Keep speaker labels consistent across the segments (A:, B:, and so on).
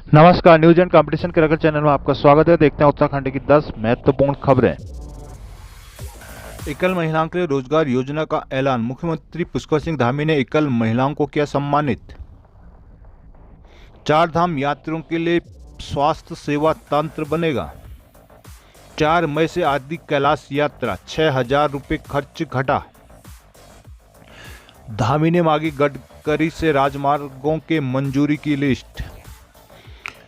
A: नमस्कार, news and competition के रगड़ चैनल में आपका स्वागत है। देखते हैं उत्तराखंड की 10 महत्वपूर्ण खबरें। एकल महिलाओं के लिए रोजगार योजना का ऐलान। मुख्यमंत्री पुष्कर सिंह धामी ने एकल महिलाओं को किया सम्मानित। 4 धाम यात्रियों के लिए स्वास्थ्य सेवा तंत्र बनेगा। 4 मई से आदि कैलाश यात्रा, 6,000 रुपये खर्च घटा। धामी ने मांगी गडकरी से राजमार्गों के मंजूरी की लिस्ट।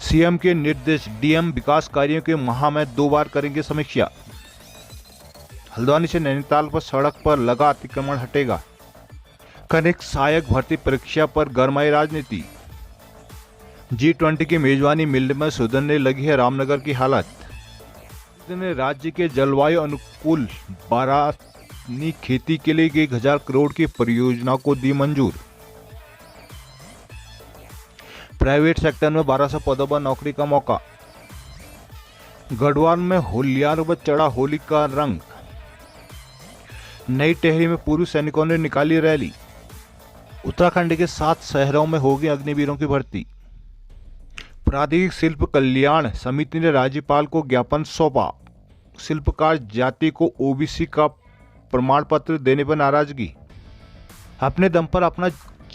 A: सीएम के निर्देश, डीएम विकास कार्यों के माह में 2 बार करेंगे समीक्षा। हल्द्वानी से नैनीताल पर सड़क पर लगा अतिक्रमण हटेगा। कनिक सहायक भर्ती परीक्षा पर गरमाई राजनीति। G20 की मेजबानी मिलने में सुधरने लगी है रामनगर की हालत। ने राज्य के जलवायु अनुकूल बारानी खेती के लिए 1,000 करोड़ की परियोजना को दी मंजूर। प्राइवेट सेक्टर में 1200 पदों पर नौकरी का मौका। गढ़वाल में होलियार पर चढ़ा होली का रंग। नई टेहरी में पूर्व सैनिकों ने निकाली रैली। उत्तराखंड के 7 शहरों में होगी अग्निवीरों की भर्ती। प्रादेशिक शिल्प कल्याण समिति ने राज्यपाल को ज्ञापन सौंपा। शिल्पकार जाति को ओबीसी का प्रमाण पत्र देने पर नाराजगी। अपने दम पर अपना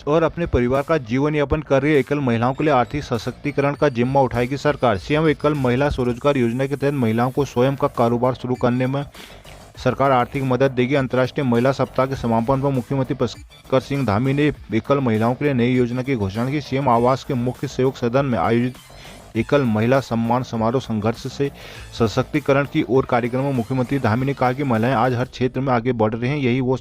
A: और अपने परिवार का जीवन यापन कर रही एकल महिलाओं के लिए आर्थिक सशक्तिकरण का जिम्मा उठाएगी सरकार। सीएम एकल महिला स्वरोजगार योजना के तहत महिलाओं को स्वयं का कारोबार शुरू करने में सरकार आर्थिक मदद देगी। अंतर्राष्ट्रीय महिला सप्ताह के समापन पर मुख्यमंत्री पुष्कर सिंह धामी ने एकल महिलाओं के लिए नई योजना की घोषणा की। सीएम आवास के मुख्य सेवक सदन में आयोजित एकल महिला सम्मान समारोह संघर्ष से सशक्तिकरण की ओर कार्यक्रम में मुख्यमंत्री धामी ने कहा कि महिलाएं आज हर क्षेत्र में आगे बढ़ रही हैं। यही वो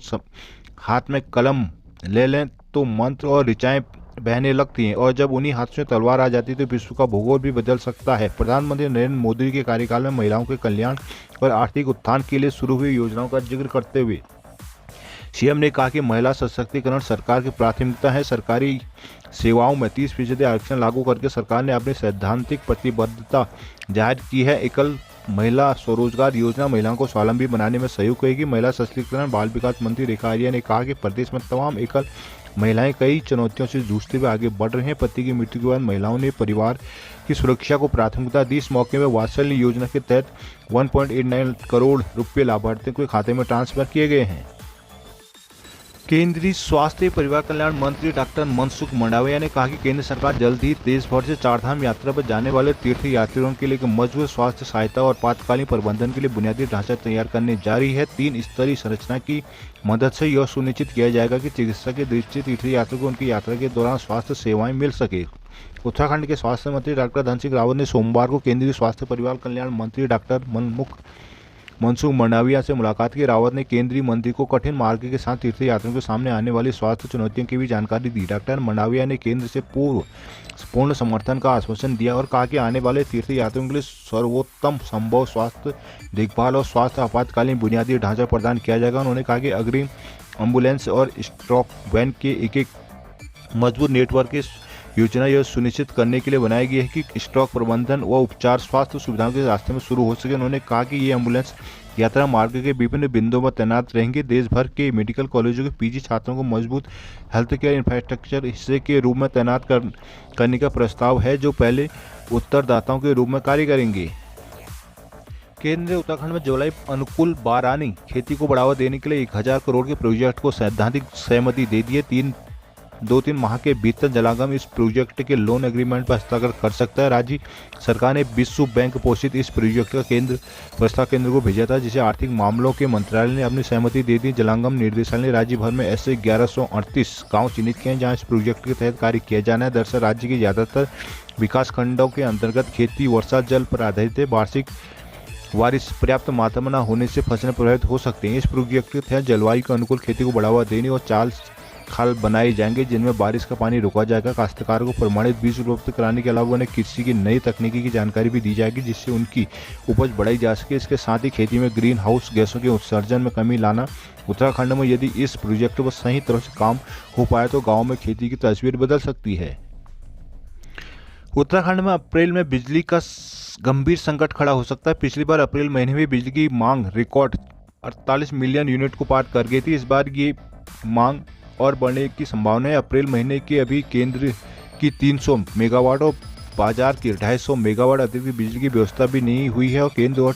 A: हाथ में कलम ले लें तो मंत्र और ऋचाएं बहने लगती हैं, और जब उन्हीं हाथ से तलवार आ जाती है तो विश्व का भूगोल भी बदल सकता है। प्रधानमंत्री नरेंद्र मोदी के कार्यकाल में महिलाओं के कल्याण और आर्थिक उत्थान के लिए शुरू हुई योजनाओं का जिक्र करते हुए सीएम ने कहा कि महिला सशक्तिकरण सरकार की प्राथमिकता है। सरकारी सेवाओं में 30% आरक्षण लागू करके सरकार ने अपनी सैद्धांतिक प्रतिबद्धता जाहिर की है। एकल महिला स्वरोजगार योजना महिलाओं को स्वावलंबी बनाने में सहयोग करेगी। महिला सशक्तिकरण बाल विकास मंत्री रेखा आर्या ने कहा कि प्रदेश में तमाम एकल महिलाएं कई चुनौतियों से जूझते हुए आगे बढ़ रही हैं। पति की मृत्यु के बाद महिलाओं ने परिवार की सुरक्षा को प्राथमिकता दी। इस मौके में वात्सल्य योजना के तहत 1.89 करोड़ रुपये लाभार्थियों के खाते में ट्रांसफर किए गए हैं। केंद्रीय स्वास्थ्य परिवार कल्याण मंत्री डॉक्टर मनसुख मंडाविया ने कहा कि केंद्र सरकार जल्द ही देश भर से 4 धाम यात्रा पर जाने वाले तीर्थ यात्रियों के लिए मजबूत स्वास्थ्य सहायता और आपातकालीन प्रबंधन के लिए बुनियादी ढांचा तैयार करने जा रही है। 3 स्तरीय संरचना की मदद से यह सुनिश्चित किया जाएगा कि चिकित्सा की दृष्टि तीर्थ यात्रियों को उनकी यात्रा के दौरान स्वास्थ्य सेवाएं मिल सके। उत्तराखंड के स्वास्थ्य मंत्री डॉक्टर धन सिंह रावत ने सोमवार को केंद्रीय स्वास्थ्य परिवार कल्याण मंत्री डॉक्टर मनसुख मंडाविया से मुलाकात की। रावत ने केंद्रीय मंत्री को कठिन मार्ग के साथ तीर्थ यात्रियों के सामने आने वाली स्वास्थ्य चुनौतियों की भी जानकारी दी। डॉक्टर मंडाविया ने केंद्र से पूर्ण समर्थन का आश्वासन दिया और कहा कि आने वाले तीर्थ यात्रियों के लिए सर्वोत्तम संभव स्वास्थ्य देखभाल और स्वास्थ्य आपातकालीन बुनियादी ढांचा प्रदान किया जाएगा। उन्होंने कहा कि अग्रिम एम्बुलेंस और स्ट्रोक वैन के एक मजबूत नेटवर्क की योजना यह सुनिश्चित करने के लिए बनाई गई है कि स्ट्रोक प्रबंधन व उपचार स्वास्थ्य सुविधाओं के रास्ते में शुरू हो सके। उन्होंने कहा कि ये एम्बुलेंस यात्रा मार्ग के विभिन्न बिंदुओं पर तैनात रहेंगे। देश भर के मेडिकल कॉलेजों के पीजी छात्रों को मजबूत हेल्थ केयर इंफ्रास्ट्रक्चर हिस्से के रूप में तैनात करने का प्रस्ताव है, जो पहले उत्तरदाताओं के रूप में कार्य करेंगे। केंद्र ने उत्तराखंड में जलवायु अनुकूल बारानी खेती को बढ़ावा देने के लिए 1,000 करोड़ के प्रोजेक्ट को सैद्धांतिक सहमति दे दी है। 2-3 माह के भीतर जलागम इस प्रोजेक्ट के लोन एग्रीमेंट पर हस्ताक्षर कर सकता है। राज्य सरकार ने विश्व बैंक पोषित इस प्रोजेक्ट का प्रस्ताव केंद्र को भेजा था, जिसे आर्थिक मामलों के मंत्रालय ने अपनी सहमति दे दी। जलागम निर्देशालय ने राज्य भर में ऐसे 1138 गाँव चिन्हित किए हैं जहाँ इस प्रोजेक्ट के तहत कार्य किया जाना है। दरअसल राज्य के ज्यादातर विकास खंडों के अंतर्गत खेती वर्षा जल पर आधारित है। वार्षिक बारिश पर्याप्त मात्रा में न होने से फसलें प्रभावित हो सकती हैं। इस प्रोजेक्ट के तहत जलवायु के अनुकूल खेती को बढ़ावा देने और चाल खाल बनाए जाएंगे जिनमें बारिश का पानी रोका जाएगा। काश्तकारों को प्रमाणित बीज उपलब्ध कराने के अलावा उन्हें कृषि की नई तकनीकी की जानकारी भी दी जाएगी, जिससे उनकी उपज बढ़ाई जा सके। इसके साथ ही खेती में ग्रीन हाउस गैसों के उत्सर्जन में कमी लाना। उत्तराखंड में यदि इस प्रोजेक्ट पर सही तरह से काम हो पाए तो गाँव में खेती की तस्वीर बदल सकती है। उत्तराखंड में अप्रैल में बिजली का गंभीर संकट खड़ा हो सकता है। पिछली बार अप्रैल महीने में बिजली की मांग रिकॉर्ड 48 मिलियन यूनिट को पार कर गई थी। इस बार ये मांग और बढ़ने की संभावना है। अप्रैल महीने के अभी केंद्र की 300 मेगावाट और बाजार की 250 मेगावाट अतिरिक्त बिजली की व्यवस्था भी नहीं हुई है और केंद्र और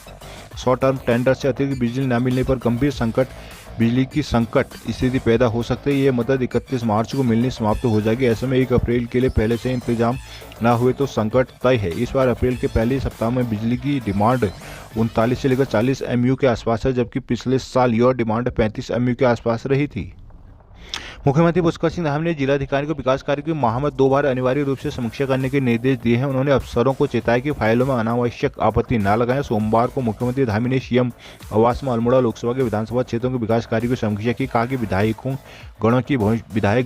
A: शॉर्ट टर्म टेंडर से अतिरिक्त बिजली न मिलने पर गंभीर बिजली की संकट स्थिति पैदा हो सकती है। ये मदद 31 मार्च को मिलनी समाप्त हो जाएगी। ऐसे में 1 अप्रैल के लिए पहले से इंतजाम न हुए तो संकट तय है। इस बार अप्रैल के पहले सप्ताह में बिजली की डिमांड 39 से लेकर 40 MU के आसपास है, जबकि पिछले साल यह डिमांड 35 MU के आसपास रही थी। मुख्यमंत्री पुष्कर सिंह धामी ने जिलाधिकारी को विकास कार्य की माह में 2 बार अनिवार्य रूप से समीक्षा करने के निर्देश दिए हैं। उन्होंने अफसरों को चेताया कि फाइलों में अनावश्यक आपत्ति न लगाएं। सोमवार को मुख्यमंत्री धामी ने सीएम आवास में अल्मोड़ा लोकसभा के विधानसभा क्षेत्रों के विकास कार्य की समीक्षा की। कहा कि विधायक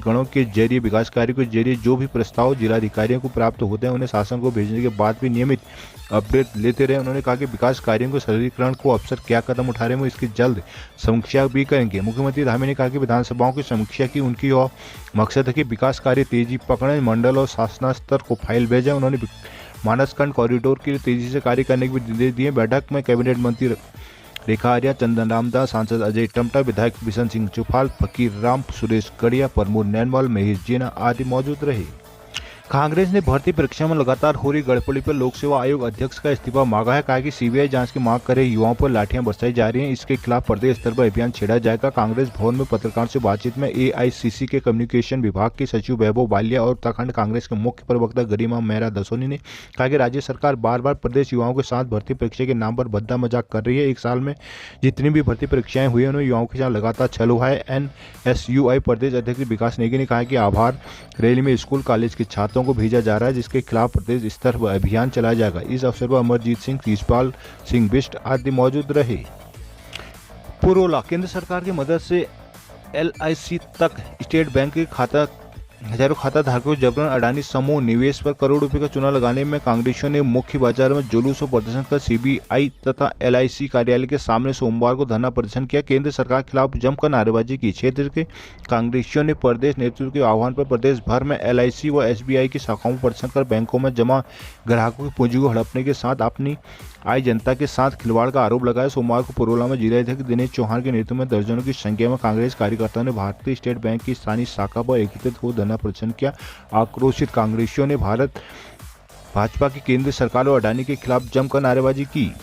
A: गणों के जरिए विकास कार्य के जरिए जो भी प्रस्ताव जिलाधिकारियों को प्राप्त होते हैं उन्हें शासन को भेजने के बाद भी नियमित अपडेट लेते रहे। उन्होंने कहा कि विकास कार्यों के सरलीकरण को अफसर क्या कदम उठा रहे हैं इसकी जल्द समीक्षा भी करेंगे। मुख्यमंत्री धामी ने कहा कि विधानसभाओं की समीक्षा की उनकी और मकसद है कि विकास कार्य तेजी पकड़ें, मंडल और शासना स्तर को फाइल भेजें। उन्होंने मानसखंड कॉरिडोर के लिए तेजी से कार्य करने के भी निर्देश दिए। बैठक में कैबिनेट मंत्री रेखा आर्या, चंदन रामदास, सांसद अजय टमटा, विधायक बिशन सिंह चुफाल, फकीर राम, सुरेश गड़िया, प्रमोद नैनवाल, महेश जीना आदि मौजूद रहे। कांग्रेस ने भर्ती परीक्षा में लगातार हो रही गड़बड़ी पर लोक सेवा आयोग अध्यक्ष का इस्तीफा मांगा है। कहा कि सीबीआई जांच की मांग कर रहे युवाओं पर लाठियां बरसाई जा रही हैं, इसके खिलाफ प्रदेश स्तर पर अभियान छेड़ा जाएगा। कांग्रेस भवन में पत्रकारों से बातचीत में एआईसीसी के कम्युनिकेशन विभाग के सचिव वैभव बालिया और उत्तराखंड कांग्रेस के मुख्य प्रवक्ता गरिमा मेहरा दसोनी ने कहा कि राज्य सरकार बार बार प्रदेश युवाओं के साथ भर्ती परीक्षा के नाम पर भद्दा मजाक कर रही है। 1 साल में जितनी भी भर्ती परीक्षाएं हुई उन्होंने युवाओं के साथ लगातार छल हुआ है। NSUI प्रदेश अध्यक्ष विकास नेगी ने कहा कि आभार रैली में स्कूल कॉलेज के छात्रों को भेजा जा रहा है, जिसके खिलाफ प्रदेश स्तर पर अभियान चलाया जाएगा। इस अवसर पर अमरजीत सिंह, कृष्णपाल सिंह बिष्ट आदि मौजूद रहे। पुरोला केंद्र सरकार की मदद से LIC तक स्टेट बैंक के हजारों खाता धारकों को जबरन अडानी समूह निवेश पर करोड़ रुपए का चूना लगाने में कांग्रेसियों ने मुख्य बाजार में जुलूस और प्रदर्शन कर CBI तथा LIC कार्यालय के सामने सोमवार को धरना प्रदर्शन किया। केंद्र सरकार के खिलाफ जमकर नारेबाजी की। क्षेत्र के कांग्रेसियों ने प्रदेश नेतृत्व के आह्वान पर प्रदेश भर में LIC व SBI की शाखाओं में प्रदर्शन कर बैंकों में जमा ग्राहकों की पूंजी को हड़पने के साथ अपनी आय जनता के साथ खिलवाड़ का आरोप लगाया। सोमवार को पुरोला में जिलाध्यक्ष दिनेश चौहान के नेतृत्व में दर्जनों की संख्या में कांग्रेस कार्यकर्ताओं ने भारतीय स्टेट बैंक की स्थानीय शाखा पर एकत्रित हो धरना प्रदर्शन किया। आक्रोशित कांग्रेसियों ने भाजपा की केंद्र सरकार और अडानी के खिलाफ जमकर नारेबाजी की।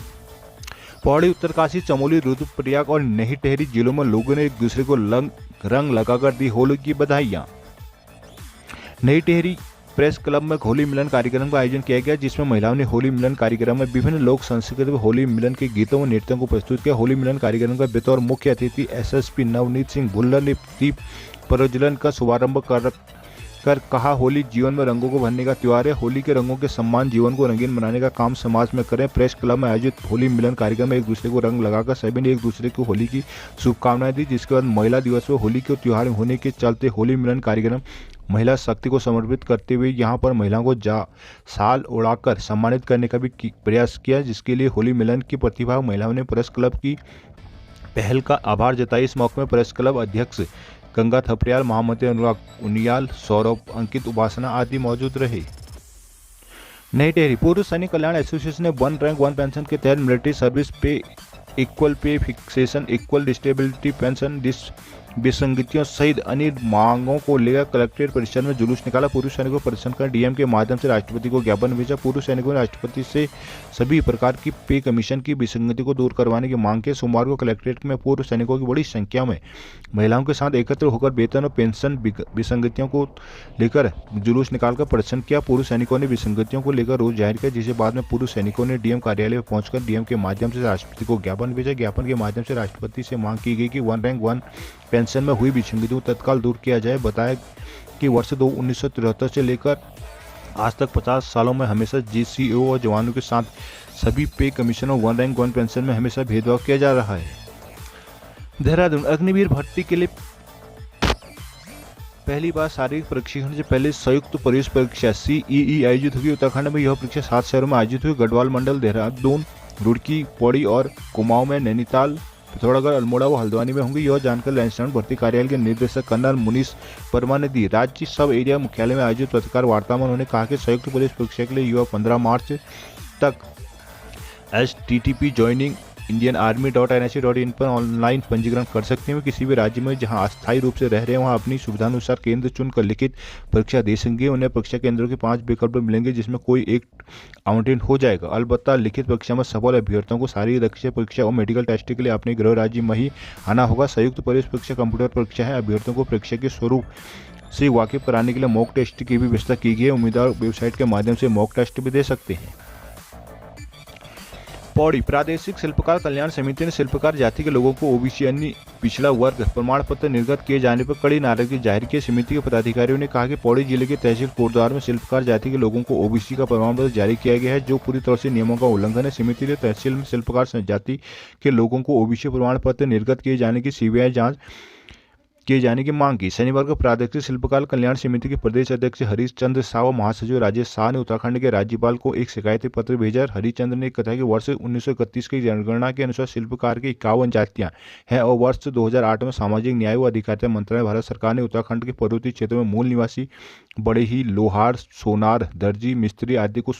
A: पौड़ी, उत्तरकाशी, चमोली, रुद्रप्रयाग और नई टिहरी जिलों में लोगों ने एक दूसरे को रंग लगाकर दी होली की बधाइयां। नई टिहरी प्रेस क्लब में होली मिलन कार्यक्रम का आयोजन किया गया, जिसमें महिलाओं ने होली मिलन कार्यक्रम में विभिन्न लोक संस्कृति व होली मिलन के गीतों व नृत्यों को प्रस्तुत किया। होली मिलन कार्यक्रम का बतौर मुख्य अतिथि SSP नवनीत सिंह भुल्लर ने दीप प्रज्वलन का शुभारंभ कर कहा, होली जीवन में रंगों को भरने का त्योहार है। होली के रंगों के सम्मान जीवन को रंगीन बनाने का काम समाज में करें। प्रेस क्लब में आयोजित होली मिलन कार्यक्रम में एक दूसरे को रंग लगाकर सभी ने एक दूसरे को होली की शुभकामनाएं दी, जिसके बाद महिला दिवस पर होली के त्योहार होने के चलते होली मिलन कार्यक्रम महिला शक्ति को समर्पित करते हुए यहां पर महिलाओं को शाल उड़ाकर सम्मानित करने का भी प्रयास किया, जिसके लिए होली मिलन की प्रतिभा महिलाओं ने प्रेस क्लब की पहल का आभार जताया। इस मौके में प्रेस क्लब अध्यक्ष गंगा थपरियाल, महामंत्री अनुराग उनियाल, सौरभ, अंकित, उपासना आदि मौजूद रहे। नई टिहरी पूर्व सैनिक कल्याण एसोसिएशन ने 1 रैंक 1 पेंशन के तहत military service pay equal pay fixation, equal disability pension, विसंगतियों सहित अन्य मांगों को लेकर कलेक्ट्रेट परिसर में जुलूस निकाला। पूर्व सैनिकों को प्रदर्शन कर DM के माध्यम से राष्ट्रपति को ज्ञापन भेजा। पूर्व सैनिकों ने राष्ट्रपति से सभी प्रकार की पे कमीशन की विसंगति को दूर करवाने की मांग की। सोमवार को कलेक्ट्रेट में पूर्व सैनिकों की बड़ी संख्या में महिलाओं के साथ एकत्र होकर वेतन और पेंशन विसंगतियों को लेकर जुलूस निकालकर प्रदर्शन किया। पूर्व सैनिकों ने विसंगतियों को लेकर रोष जाहिर किया, जिसे बाद में पूर्व सैनिकों ने DM कार्यालय में पहुंचकर DM के माध्यम से राष्ट्रपति को ज्ञापन भेजा। ज्ञापन के माध्यम से राष्ट्रपति से मांग की गई कि 1 रैंक 1 पेंशन में हुई विसंगतियों को तत्काल दूर किया जाए। बताया कि वर्ष 1973 से लेकर आज तक 50 सालों में हमेशा GCO और जवानों के साथ सभी पे कमीशन और 1 रैंक 1 पेंशन में हमेशा भेदभाव किया जा रहा है। देहरादून अग्निवीर भर्ती के लिए पहली बार शारीरिक प्रशिक्षण से पहले संयुक्त प्रवेश परीक्षा CEE आयोजित हुई। उत्तराखंड में यह परीक्षा 7 शहरों में आयोजित हुई। गढ़वाल मंडल, देहरादून, रुड़की, पौड़ी और कुमाऊं में, नैनीताल, पिथौरागढ़, अल्मोड़ा व हल्द्वानी में होंगी। यह जानकर लैंसडाउन भर्ती कार्यालय के निर्देशक कर्नल मुनीष वर्मा ने दी। राज्य सब एरिया मुख्यालय में आयोजित पत्रकार वार्ता में उन्होंने कहा कि संयुक्त पुलिस परीक्षा के लिए युवा 15 मार्च तक HTTP ज्वाइनिंग indianarmy.nhc.in पर ऑनलाइन पंजीकरण कर सकते हैं। किसी भी राज्य में जहां अस्थायी रूप से रह रहे हैं वहां अपनी सुविधानुसार केंद्र चुनकर लिखित परीक्षा दे सकेंगे। उन्हें परीक्षा केंद्रों के 5 विकल्प मिलेंगे जिसमें कोई एक आवंटित हो जाएगा। अलबत्ता लिखित परीक्षा में सफल अभ्यर्थियों को शारीरिक दक्षता परीक्षा और मेडिकल टेस्ट के लिए अपने गृह राज्य में ही आना होगा। संयुक्त प्रवेश परीक्षा कंप्यूटर परीक्षा है। अभ्यर्थियों को परीक्षा के स्वरूप से वाकिफ कराने के लिए मॉक टेस्ट की भी व्यवस्था की गई है। उम्मीदवार वेबसाइट के माध्यम से मॉक टेस्ट भी दे सकते हैं। पौड़ी प्रादेशिक शिल्पकार कल्याण समिति ने शिल्पकार जाति के लोगों को ओबीसी अन्य पिछड़ा वर्ग प्रमाण पत्र निर्गत किए जाने पर कड़ी नाराजगी जाहिर की। समिति के पदाधिकारियों ने कहा कि पौड़ी जिले के तहसील कोटद्वार में शिल्पकार जाति के लोगों को ओबीसी का प्रमाण पत्र जारी किया गया है जो पूरी तरह से नियमों का उल्लंघन है। समिति ने तहसील में शिल्पकार जाति के लोगों को ओबीसी प्रमाण पत्र निर्गत किए जाने की सीबीआई जांच किए जाने की मांग की। शनिवार को प्रादेशिक शिल्पकार कल्याण समिति के प्रदेश अध्यक्ष हरीश चंद्र शाह व महासचिव राजेश शाह ने उत्तराखंड के राज्यपाल को एक शिकायती पत्र भेजा। हरीश चंद्र ने कहा कि वर्ष 1931 की जनगणना के अनुसार शिल्पकार की 51 जातियां हैं और वर्ष 2008 में सामाजिक न्याय व अधिकारिता मंत्रालय भारत सरकार ने उत्तराखंड के पर्वतीय क्षेत्रों में मूल निवासी बड़े ही लोहार, सोनार, दर्जी, मिस्त्री आदि को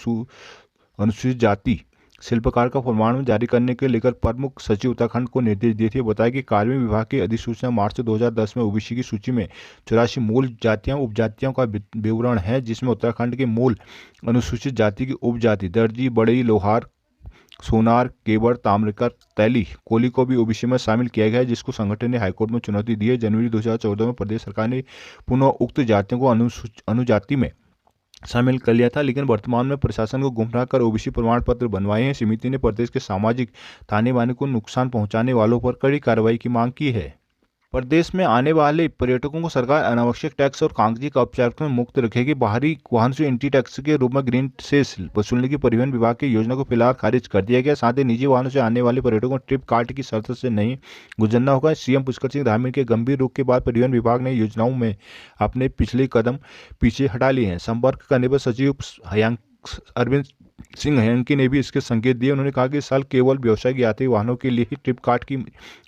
A: अनुसूचित जाति शिल्पकार का प्रमाण जारी करने के लेकर प्रमुख सचिव उत्तराखंड को निर्देश दिए थे। बताया कि कार्मिक विभाग की अधिसूचना मार्च 2010 में ओबीसी की सूची में 84 मूल जातियां उपजातियों का विवरण है जिसमें उत्तराखंड के मूल अनुसूचित जाति की उपजाति दर्जी, बड़ई, लोहार, सोनार, केवड़, ताम्रकर, तैली, कोली को भी ओबीसी में शामिल किया गया है जिसको संगठन ने हाईकोर्ट में चुनौती दी है। जनवरी 2014 में प्रदेश सरकार ने पुनः उक्त जातियों को अनुजाति में शामिल कर लिया था लेकिन वर्तमान में प्रशासन को गुमराह कर ओबीसी प्रमाण पत्र बनवाए हैं। समिति ने प्रदेश के सामाजिक ताने बाने को नुकसान पहुंचाने वालों पर कड़ी कार्रवाई की मांग की है। प्रदेश में आने वाले पर्यटकों को सरकार अनावश्यक टैक्स और कागजी औपचारिकता में मुक्त रखेगी। बाहरी वाहन से एंटी टैक्स के रूप में ग्रीन सेस वसूलने की परिवहन विभाग की योजना को फिलहाल खारिज कर दिया गया। साथ ही निजी वाहनों से आने वाले पर्यटकों को ट्रिप कार्ड की शर्त से नहीं गुजरना होगा। सीएम पुष्कर सिंह धामी के गंभीर रुख के बाद परिवहन विभाग ने योजनाओं में अपने पिछले कदम पीछे हटा लिए हैं। संपर्क करने पर सचिव अरविंद सिंह हयांकी ने भी इसके संकेत दिए। उन्होंने कहा कि इस साल केवल व्यावसायिक यात्री वाहनों के लिए ही ट्रिप कार्ड की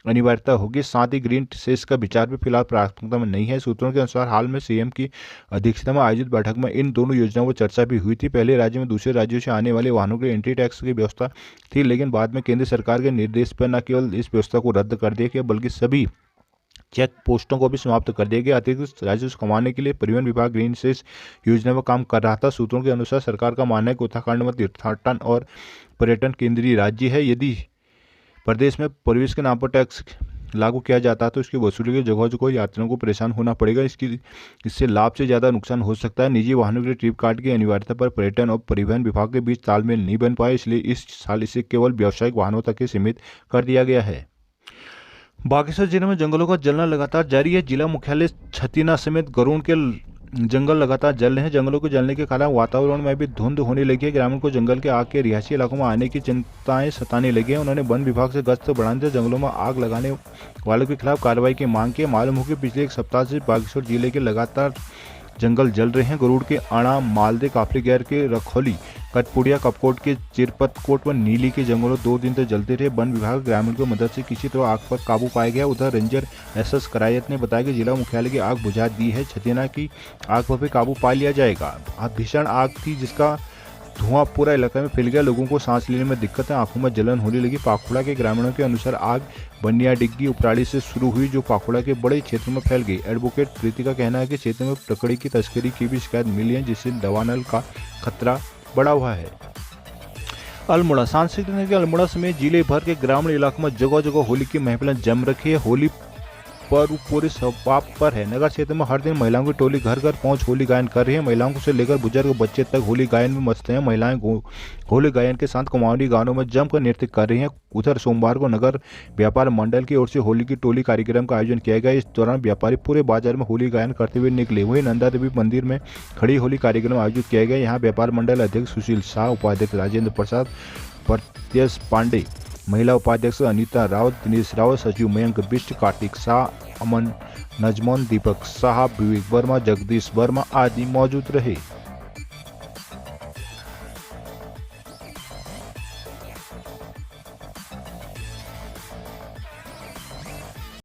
A: अनिवार्यता होगी। साथ ही ग्रीन सेस का विचार भी फिलहाल प्राथमिकता में नहीं है। सूत्रों के अनुसार हाल में सीएम की अध्यक्षता में आयोजित बैठक में इन दोनों योजनाओं पर चर्चा भी हुई थी। पहले राज्य में दूसरे राज्यों से आने वाले वाहनों के लिए एंट्री टैक्स की व्यवस्था थी लेकिन बाद में केंद्र सरकार के निर्देश पर न केवल इस व्यवस्था को रद्द कर दिया गया बल्कि सभी चेक पोस्टों को भी समाप्त कर दिया गया। अतिरिक्त राजस्व कमाने के लिए परिवहन विभाग ग्रीन सेस योजना पर काम कर रहा था। सूत्रों के अनुसार सरकार का मानना है कि उत्तराखंड में तीर्थाटन और पर्यटन केंद्रीय राज्य है। यदि प्रदेश में प्रवेश के नाम पर टैक्स लागू किया जाता है तो इसकी वसूली की जगह यात्रियों को परेशान होना पड़ेगा। इससे लाभ से ज़्यादा नुकसान हो सकता है। निजी वाहनों के लिए ट्रिप कार्ड की अनिवार्यता पर पर्यटन और परिवहन विभाग के बीच तालमेल नहीं बन पाया, इसलिए इस साल इसे केवल व्यावसायिक वाहनों तक ही सीमित कर दिया गया है। बागेश्वर जिले में जंगलों का जलना लगातार जारी है। जिला मुख्यालय छतीना समेत गरुड़ के जंगल लगातार जल रहे हैं। जंगलों के जलने के कारण वातावरण में भी धुंध होने लगी है। ग्रामीण को जंगल के आग के रिहायशी इलाकों में आने की चिंताएं सताने लगी है। उन्होंने वन विभाग से गश्त बढ़ाने से जंगलों में आग लगाने वालों के खिलाफ कार्रवाई की मांग की। मालूम हो कि पिछले एक सप्ताह से बागेश्वर जिले के लगातार जंगल जल रहे हैं। गरुड़ के आड़ा, मालदे, काफलीगैर के रखौली, कटपुड़िया, कपकोट के चिरपतकोट व नीली के जंगलों 2 दिन तक जलते रहे। वन विभाग ग्रामीण की मदद से किसी तरह आग पर काबू पाया गया। उधर रेंजर एसएस करायत ने बताया कि जिला मुख्यालय की आग बुझा दी है। छतीना की आग पर भी काबू पा लिया जाएगा। भीषण आग थी जिसका धुआं पूरा इलाके में फैल गया। लोगों को सांस लेने में दिक्कत है, आंखों में जलन होने लगी। पाखुड़ा के ग्रामीणों के अनुसार आग बनिया डिग्गी उपराड़ी से शुरू हुई जो पाखुड़ा के बड़े क्षेत्र में फैल गई। एडवोकेट प्रीति का कहना है कि क्षेत्र में लकड़ी की तस्करी की भी शिकायत मिली है जिससे दवानल का खतरा बढ़ा हुआ है। अल्मोड़ा सांस्कृतिक नगर के अल्मोड़ा समेत जिले भर के ग्रामीण इलाकों में जगह जगह होली की महफिलें जम रखी है। होली पर्व पूरे सबाब पर है। नगर क्षेत्र में हर दिन महिलाओं की टोली घर घर पहुंच होली गायन कर रही है। महिलाओं से लेकर बुजुर्ग बच्चे तक होली गायन में मस्त हैं। महिलाएं होली गायन के साथ कुमाऊनी गानों में जमकर नृत्य कर रही हैं। उधर सोमवार को नगर व्यापार मंडल की ओर से होली की टोली कार्यक्रम का आयोजन किया गया। इस दौरान व्यापारी पूरे बाजार में होली गायन करते हुए निकले। वहीं नंदा देवी मंदिर में खड़ी होली कार्यक्रम आयोजित किया गया। यहाँ व्यापार मंडल अध्यक्ष सुशील शाह, उपाध्यक्ष राजेंद्र प्रसाद, प्रत्यस पांडे, महिला उपाध्यक्ष अनीता रावत, दिनेश रावत, सचिव मयंक बिष्ट, कार्तिक शाह, अमन नजमोन, दीपक साहब, विवेक वर्मा, जगदीश वर्मा आदि मौजूद रहे।